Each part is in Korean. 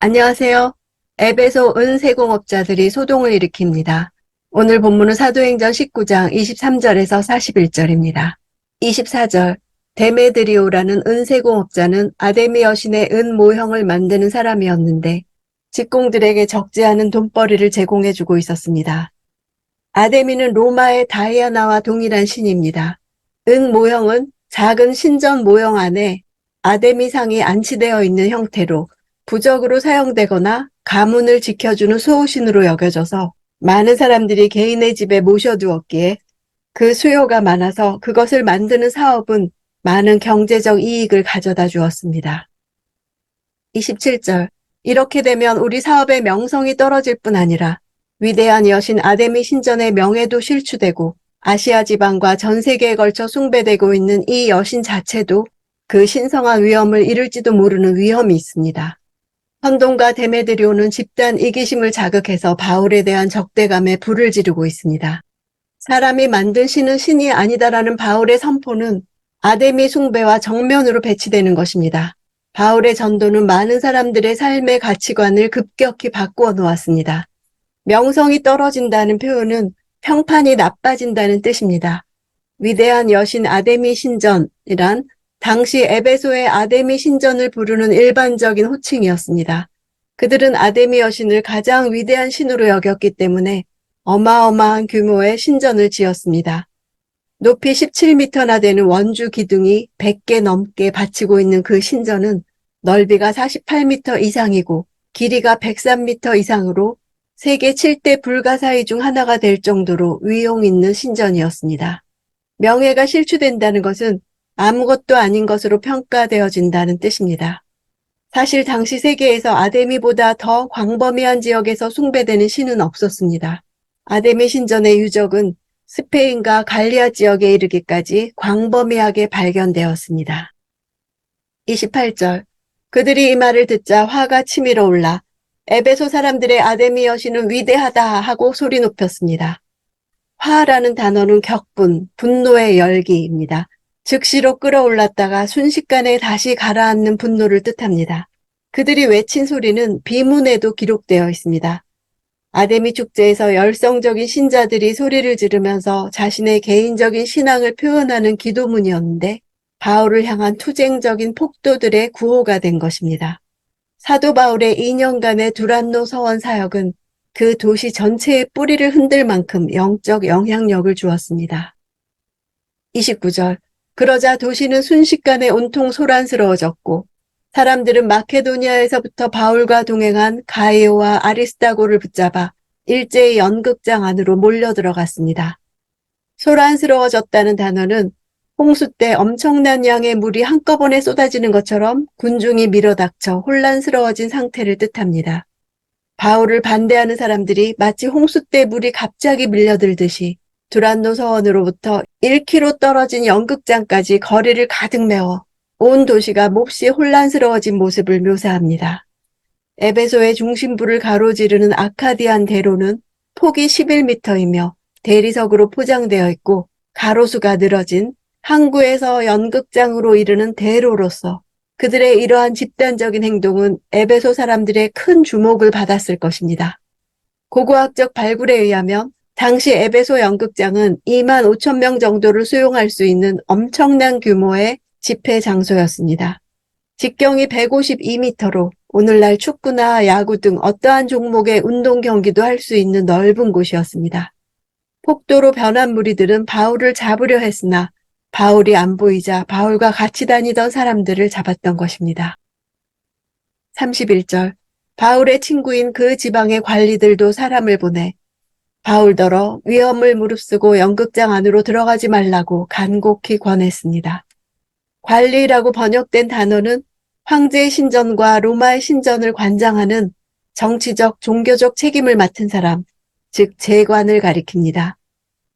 안녕하세요. 에베소 은세공업자들이 소동을 일으킵니다. 오늘 본문은 사도행전 19장 23절에서 41절입니다. 24절, 데메드리오라는 은세공업자는 아데미 여신의 은 모형을 만드는 사람이었는데 직공들에게 적지 않은 돈벌이를 제공해주고 있었습니다. 아데미는 로마의 다이아나와 동일한 신입니다. 은 모형은 작은 신전 모형 안에 아데미상이 안치되어 있는 형태로 부적으로 사용되거나 가문을 지켜주는 수호신으로 여겨져서 많은 사람들이 개인의 집에 모셔두었기에 그 수요가 많아서 그것을 만드는 사업은 많은 경제적 이익을 가져다 주었습니다. 27절, 이렇게 되면 우리 사업의 명성이 떨어질 뿐 아니라 위대한 여신 아데미 신전의 명예도 실추되고 아시아 지방과 전 세계에 걸쳐 숭배되고 있는 이 여신 자체도 그 신성한 위엄을 잃을지도 모르는 위험이 있습니다. 헌돈과 데메드리오는 집단 이기심을 자극해서 바울에 대한 적대감에 불을 지르고 있습니다. 사람이 만든 신은 신이 아니다라는 바울의 선포는 아데미 숭배와 정면으로 배치되는 것입니다. 바울의 전도는 많은 사람들의 삶의 가치관을 급격히 바꾸어 놓았습니다. 명성이 떨어진다는 표현은 평판이 나빠진다는 뜻입니다. 위대한 여신 아데미 신전이란 당시 에베소의 아데미 신전을 부르는 일반적인 호칭이었습니다. 그들은 아데미 여신을 가장 위대한 신으로 여겼기 때문에 어마어마한 규모의 신전을 지었습니다. 높이 17m나 되는 원주 기둥이 100개 넘게 받치고 있는 그 신전은 넓이가 48m 이상이고 길이가 103m 이상으로 세계 7대 불가사의 중 하나가 될 정도로 위용 있는 신전이었습니다. 명예가 실추된다는 것은 아무것도 아닌 것으로 평가되어진다는 뜻입니다. 사실 당시 세계에서 아데미보다 더 광범위한 지역에서 숭배되는 신은 없었습니다. 아데미 신전의 유적은 스페인과 갈리아 지역에 이르기까지 광범위하게 발견되었습니다. 28절, 그들이 이 말을 듣자 화가 치밀어 올라 에베소 사람들의 아데미 여신은 위대하다 하고 소리 높였습니다. 화라는 단어는 격분, 분노의 열기입니다. 즉시로 끌어올랐다가 순식간에 다시 가라앉는 분노를 뜻합니다. 그들이 외친 소리는 비문에도 기록되어 있습니다. 아데미 축제에서 열성적인 신자들이 소리를 지르면서 자신의 개인적인 신앙을 표현하는 기도문이었는데 바울을 향한 투쟁적인 폭도들의 구호가 된 것입니다. 사도 바울의 2년간의 두란노 서원 사역은 그 도시 전체의 뿌리를 흔들 만큼 영적 영향력을 주었습니다. 29절, 그러자 도시는 순식간에 온통 소란스러워졌고 사람들은 마케도니아에서부터 바울과 동행한 가이오와 아리스다고를 붙잡아 일제히 연극장 안으로 몰려 들어갔습니다. 소란스러워졌다는 단어는 홍수 때 엄청난 양의 물이 한꺼번에 쏟아지는 것처럼 군중이 밀어닥쳐 혼란스러워진 상태를 뜻합니다. 바울을 반대하는 사람들이 마치 홍수 때 물이 갑자기 밀려들듯이 두란노 서원으로부터 1km 떨어진 연극장까지 거리를 가득 메워 온 도시가 몹시 혼란스러워진 모습을 묘사합니다. 에베소의 중심부를 가로지르는 아카디안 대로는 폭이 11m이며 대리석으로 포장되어 있고 가로수가 늘어진 항구에서 연극장으로 이르는 대로로서 그들의 이러한 집단적인 행동은 에베소 사람들의 큰 주목을 받았을 것입니다. 고고학적 발굴에 의하면 당시 에베소 연극장은 2만 5천 명 정도를 수용할 수 있는 엄청난 규모의 집회 장소였습니다. 직경이 152m로 오늘날 축구나 야구 등 어떠한 종목의 운동 경기도 할 수 있는 넓은 곳이었습니다. 폭도로 변한 무리들은 바울을 잡으려 했으나 바울이 안 보이자 바울과 같이 다니던 사람들을 잡았던 것입니다. 31절, 바울의 친구인 그 지방의 관리들도 사람을 보내 바울더러 위험을 무릅쓰고 연극장 안으로 들어가지 말라고 간곡히 권했습니다. 관리라고 번역된 단어는 황제의 신전과 로마의 신전을 관장하는 정치적, 종교적 책임을 맡은 사람, 즉 재관을 가리킵니다.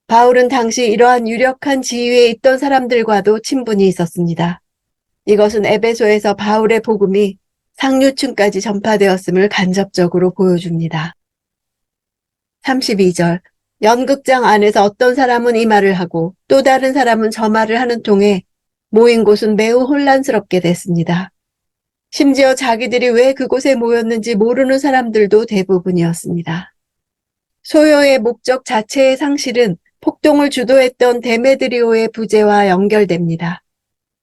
바울은 당시 이러한 유력한 지위에 있던 사람들과도 친분이 있었습니다. 이것은 에베소에서 바울의 복음이 상류층까지 전파되었음을 간접적으로 보여줍니다. 32절, 연극장 안에서 어떤 사람은 이 말을 하고 또 다른 사람은 저 말을 하는 통에 모인 곳은 매우 혼란스럽게 됐습니다. 심지어 자기들이 왜 그곳에 모였는지 모르는 사람들도 대부분이었습니다. 소요의 목적 자체의 상실은 폭동을 주도했던 데메드리오의 부재와 연결됩니다.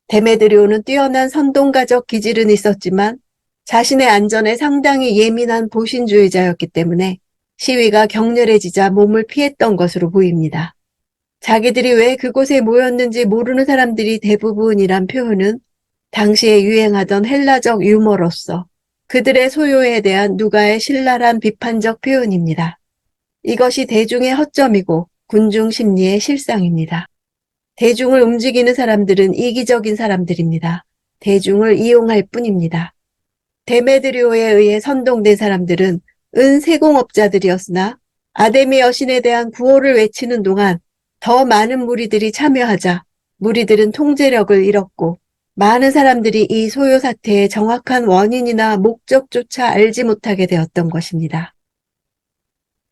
데메드리오는 뛰어난 선동가적 기질은 있었지만 자신의 안전에 상당히 예민한 보신주의자였기 때문에 시위가 격렬해지자 몸을 피했던 것으로 보입니다. 자기들이 왜 그곳에 모였는지 모르는 사람들이 대부분이란 표현은 당시에 유행하던 헬라적 유머로서 그들의 소요에 대한 누가의 신랄한 비판적 표현입니다. 이것이 대중의 허점이고 군중 심리의 실상입니다. 대중을 움직이는 사람들은 이기적인 사람들입니다. 대중을 이용할 뿐입니다. 데메드리오에 의해 선동된 사람들은 은세공업자들이었으나 아데미 여신에 대한 구호를 외치는 동안 더 많은 무리들이 참여하자 무리들은 통제력을 잃었고 많은 사람들이 이 소요 사태의 정확한 원인이나 목적조차 알지 못하게 되었던 것입니다.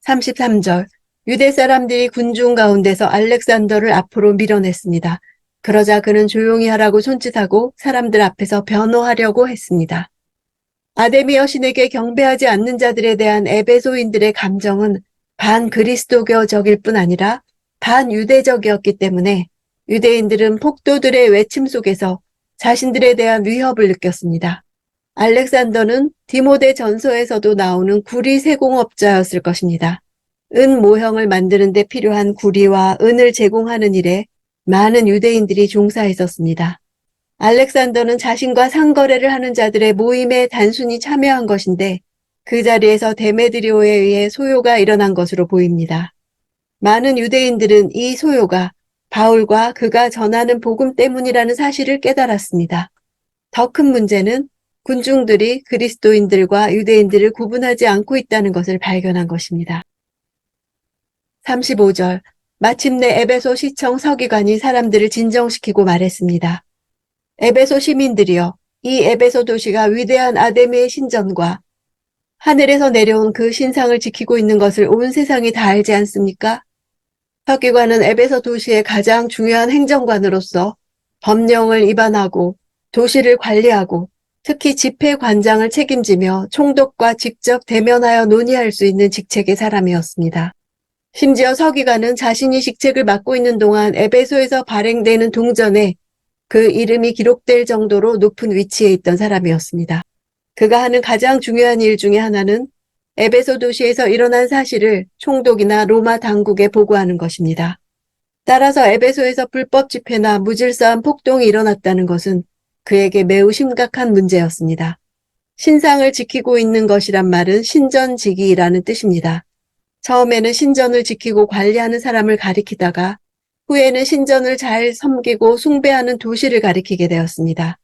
33절 유대 사람들이 군중 가운데서 알렉산더를 앞으로 밀어냈습니다. 그러자 그는 조용히 하라고 손짓하고 사람들 앞에서 변호하려고 했습니다. 아데미 여신에게 경배하지 않는 자들에 대한 에베소인들의 감정은 반그리스도교적일 뿐 아니라 반유대적이었기 때문에 유대인들은 폭도들의 외침 속에서 자신들에 대한 위협을 느꼈습니다. 알렉산더는 디모데 전서에서도 나오는 구리 세공업자였을 것입니다. 은 모형을 만드는 데 필요한 구리와 은을 제공하는 일에 많은 유대인들이 종사했었습니다. 알렉산더는 자신과 상거래를 하는 자들의 모임에 단순히 참여한 것인데 그 자리에서 데메드리오에 의해 소요가 일어난 것으로 보입니다. 많은 유대인들은 이 소요가 바울과 그가 전하는 복음 때문이라는 사실을 깨달았습니다. 더 큰 문제는 군중들이 그리스도인들과 유대인들을 구분하지 않고 있다는 것을 발견한 것입니다. 35절 마침내 에베소 시청 서기관이 사람들을 진정시키고 말했습니다. 에베소 시민들이여, 이 에베소 도시가 위대한 아데미의 신전과 하늘에서 내려온 그 신상을 지키고 있는 것을 온 세상이 다 알지 않습니까? 서기관은 에베소 도시의 가장 중요한 행정관으로서 법령을 위반하고 도시를 관리하고 특히 집회관장을 책임지며 총독과 직접 대면하여 논의할 수 있는 직책의 사람이었습니다. 심지어 서기관은 자신이 직책을 맡고 있는 동안 에베소에서 발행되는 동전에 그 이름이 기록될 정도로 높은 위치에 있던 사람이었습니다. 그가 하는 가장 중요한 일 중에 하나는 에베소 도시에서 일어난 사실을 총독이나 로마 당국에 보고하는 것입니다. 따라서 에베소에서 불법 집회나 무질서한 폭동이 일어났다는 것은 그에게 매우 심각한 문제였습니다. 신상을 지키고 있는 것이란 말은 신전지기라는 뜻입니다. 처음에는 신전을 지키고 관리하는 사람을 가리키다가 후에는 신전을 잘 섬기고 숭배하는 도시를 가리키게 되었습니다.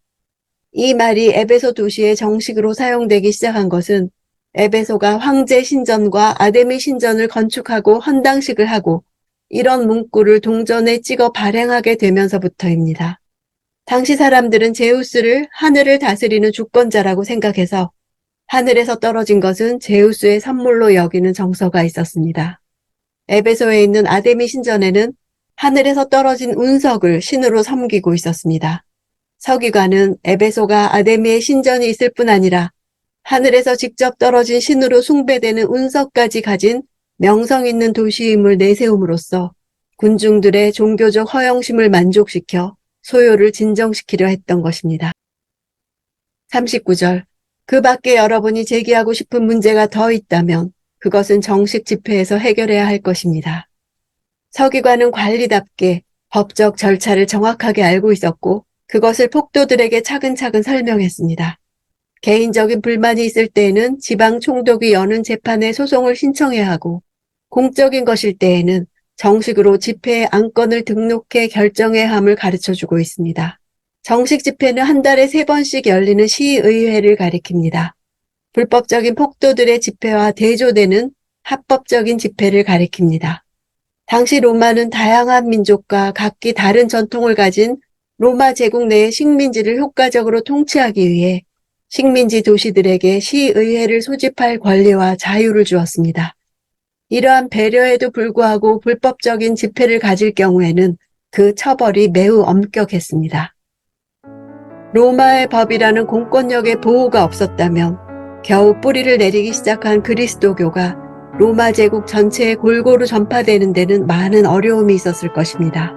이 말이 에베소 도시에 정식으로 사용되기 시작한 것은 에베소가 황제 신전과 아데미 신전을 건축하고 헌당식을 하고 이런 문구를 동전에 찍어 발행하게 되면서부터입니다. 당시 사람들은 제우스를 하늘을 다스리는 주권자라고 생각해서 하늘에서 떨어진 것은 제우스의 선물로 여기는 정서가 있었습니다. 에베소에 있는 아데미 신전에는 하늘에서 떨어진 운석을 신으로 섬기고 있었습니다. 서기관은 에베소가 아데미의 신전이 있을 뿐 아니라 하늘에서 직접 떨어진 신으로 숭배되는 운석까지 가진 명성 있는 도시임을 내세움으로써 군중들의 종교적 허영심을 만족시켜 소요를 진정시키려 했던 것입니다. 39절 그 밖에 여러분이 제기하고 싶은 문제가 더 있다면 그것은 정식 집회에서 해결해야 할 것입니다. 서기관은 관리답게 법적 절차를 정확하게 알고 있었고 그것을 폭도들에게 차근차근 설명했습니다. 개인적인 불만이 있을 때에는 지방 총독이 여는 재판에 소송을 신청해야 하고 공적인 것일 때에는 정식으로 집회의 안건을 등록해 결정해야 함을 가르쳐주고 있습니다. 정식 집회는 한 달에 3번씩 열리는 시의회를 가리킵니다. 불법적인 폭도들의 집회와 대조되는 합법적인 집회를 가리킵니다. 당시 로마는 다양한 민족과 각기 다른 전통을 가진 로마 제국 내의 식민지를 효과적으로 통치하기 위해 식민지 도시들에게 시의회를 소집할 권리와 자유를 주었습니다. 이러한 배려에도 불구하고 불법적인 집회를 가질 경우에는 그 처벌이 매우 엄격했습니다. 로마의 법이라는 공권력의 보호가 없었다면 겨우 뿌리를 내리기 시작한 그리스도교가 로마 제국 전체에 골고루 전파되는 데는 많은 어려움이 있었을 것입니다.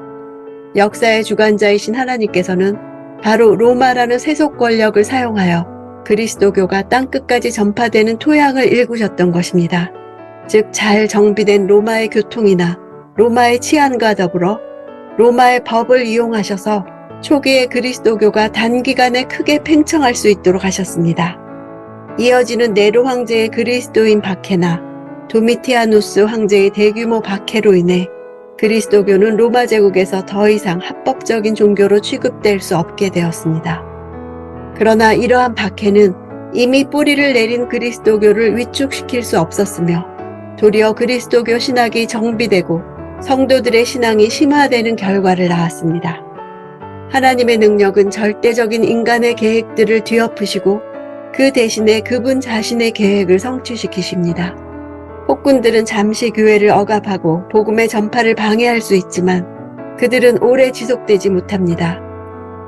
역사의 주관자이신 하나님께서는 바로 로마라는 세속 권력을 사용하여 그리스도교가 땅끝까지 전파되는 토양을 일구셨던 것입니다. 즉 잘 정비된 로마의 교통이나 로마의 치안과 더불어 로마의 법을 이용하셔서 초기에 그리스도교가 단기간에 크게 팽창할 수 있도록 하셨습니다. 이어지는 네로 황제의 그리스도인 박해나 도미티아누스 황제의 대규모 박해로 인해 그리스도교는 로마 제국에서 더 이상 합법적인 종교로 취급될 수 없게 되었습니다. 그러나 이러한 박해는 이미 뿌리를 내린 그리스도교를 위축시킬 수 없었으며 도리어 그리스도교 신학이 정비되고 성도들의 신앙이 심화되는 결과를 낳았습니다. 하나님의 능력은 절대적인 인간의 계획들을 뒤엎으시고 그 대신에 그분 자신의 계획을 성취시키십니다. 폭군들은 잠시 교회를 억압하고 복음의 전파를 방해할 수 있지만 그들은 오래 지속되지 못합니다.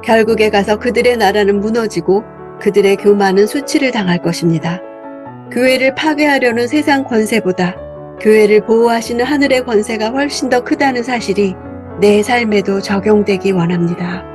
결국에 가서 그들의 나라는 무너지고 그들의 교만은 수치를 당할 것입니다. 교회를 파괴하려는 세상 권세보다 교회를 보호하시는 하늘의 권세가 훨씬 더 크다는 사실이 내 삶에도 적용되기 원합니다.